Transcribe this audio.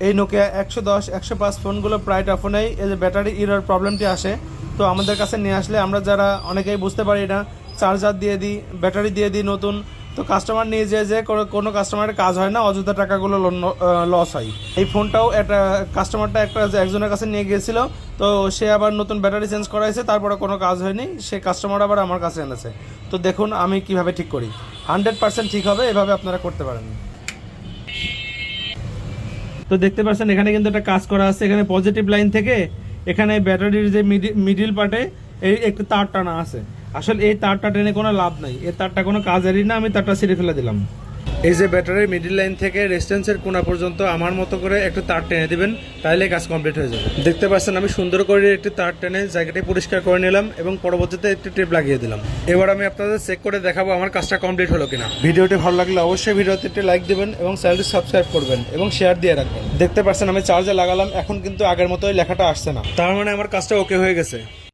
এই নোকিয়া 110 105 ফোনগুলো প্রায়টা ফোনেই এই যে ব্যাটারি এরর প্রবলেমটি আসে। তো আমাদের কাছে নিয়ে আসলে আমরা যারা অনেকেই বুঝতে পারি না, চার্জার দিয়ে দিই, ব্যাটারি দিয়ে দিই নতুন, তো কাস্টমার নিয়ে যে কোনো কাস্টমারের কাজ হয় না, অযথা টাকাগুলো লস হয়। এই ফোনটাও একটা কাস্টমারটা একজনের কাছে নিয়ে গিয়েছিল, তো সে আবার নতুন ব্যাটারি চেঞ্জ করাইছে, তারপরে কোনো কাজ হয়নি, সে কাস্টমার আবার আমার কাছে এনেছে। তো দেখুন আমি কিভাবে ঠিক করি, 100% ঠিক হবে, এভাবে আপনারা করতে পারেন। তো দেখতে পাচ্ছেন এখানে কিন্তু একটা কাজ করা আছে, এখানে পজিটিভ লাইন থেকে এখানে ব্যাটারির যে মিডিল পার্টে এই একটু তার টানা আছে। আসলে এই তারটা টেনে কোনো লাভ নাই, এই তারটা কোনো কাজেরই না, আমি তারটা ছিঁড়ে ফেলে দিলাম। এই যে ব্যাটারির মিডিল লাইন থেকে রেজিস্ট্যান্সের কোণা পর্যন্ত আমার মতো করে একটু তার টেনে দিবেন, তাহলে কাজ কমপ্লিট হয়ে যাবে। দেখতে পাচ্ছেন আমি সুন্দর করে একটি তার টেনে জায়গাটি পরিষ্কার করে নিলাম এবং পরবর্তীতে একটি টেপ লাগিয়ে দিলাম। এবার আমি আপনাদের চেক করে দেখাবো আমার কাজটা কমপ্লিট হলো কিনা। ভিডিওটি ভালো লাগলে অবশ্যই ভিডিওতে একটি লাইক দিবেন এবং চ্যানেলটি সাবস্ক্রাইব করবেন এবং শেয়ার দিয়ে রাখবেন। দেখতে পাচ্ছেন আমি চার্জে লাগালাম, এখন কিন্তু আগের মতোই লেখাটা আসছে না, তার মানে আমার কাজটা ওকে হয়ে গেছে।